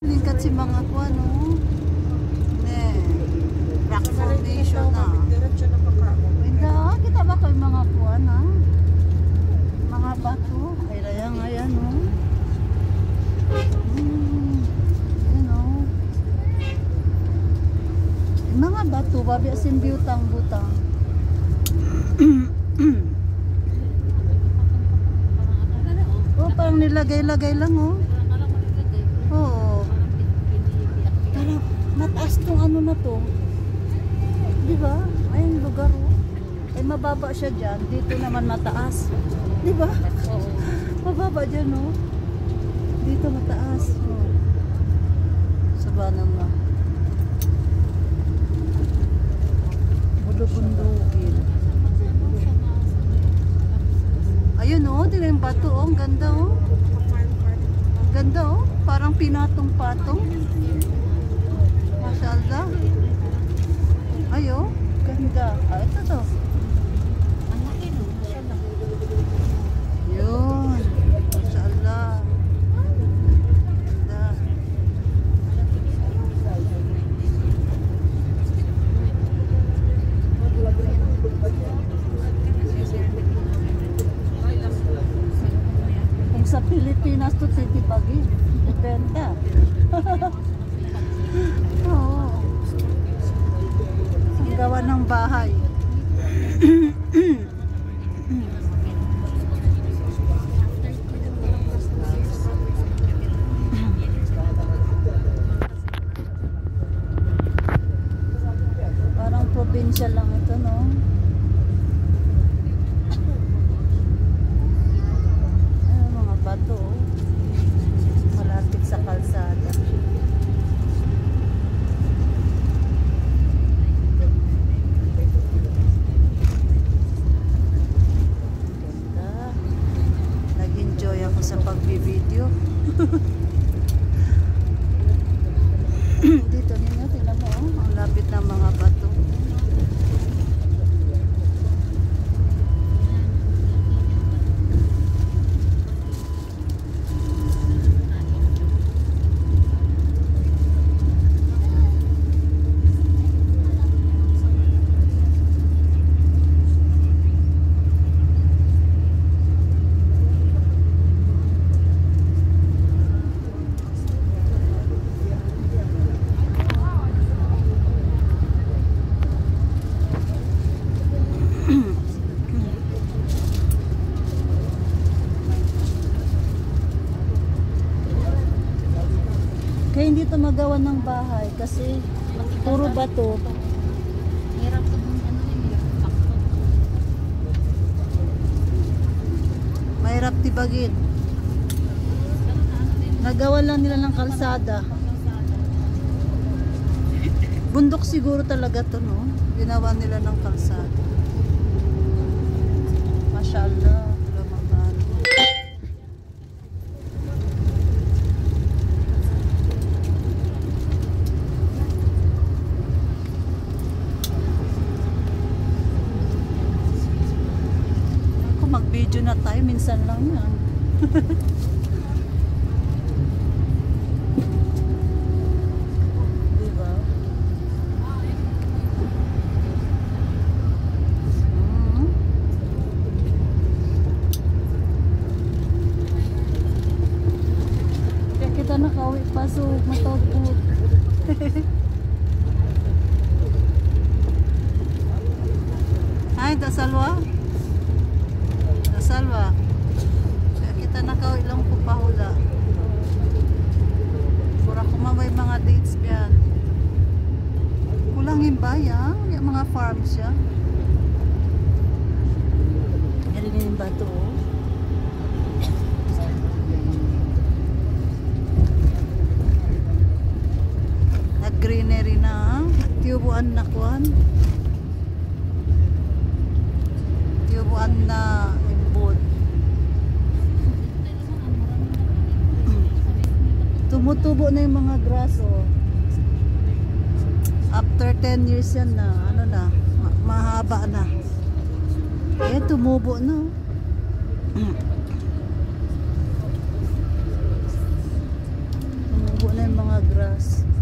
Lingkat si mga kuha, no? Ne, rock formation na. Hindi, kita ba kayo mga kuha na? Mga bato. Ay, ayan, no? Ayan, no? Mga bato, babi asin butang-butang. Oh, parang nilagay-lagay lang, oh. Oo. Parang mataas tong ano na to. Di ba? Ayun lugar, oh. Eh, mababa siya dyan. Dito naman mataas. Di ba? Oo. Mababa dyan, oh. Dito mataas. Oh. Sabanan na. Bundok-bundukin. Ayun, oh. Dito yung bato, oh. Ang ganda, oh. Ganda, oh. Parang pinatong-patong. Masyaallah. Ay, oh. Ganda. Ah, ito to. Yun. Masyaallah. Ganda. Kung sa Pilipinas to titipagi. Depende. Oo. Ang gawa ng bahay. Parang probinsya lang ito, no? Ay, mga bato, oh. Malapit sa kalsada. Ganda. Nag-enjoy ako sa pag-video. Dito ninyo, tingnan mo, oh. Ang lapit ng mga bato. Kaya hindi ito magawa ng bahay kasi puro bato. Hirap ito ng ano yun. Mahirap tibagin. Nagawa lang nila ng kalsada. Bundok siguro talaga to, no? Ginawa nila ng kalsada. Masyaallah. Mag-video na tayo, minsan lang yan. Diba? Kaya kita nakauwi pa, so matagput. Ay, tasalwa? Salwa. Kaya kita nakaw ilang kupahula. Pura kumamay mga dates yan. Kulangin ba yan? Yung mga farms siya. Yan yung bato. Nag-greenery na. Tiyubuan na kuwan. Tiyubuan na tumutubo na yung mga grass, oh. After 10 years yan na, ano na, mahaba na. Eh, tumubo na. Tumubo na yung mga mga grass.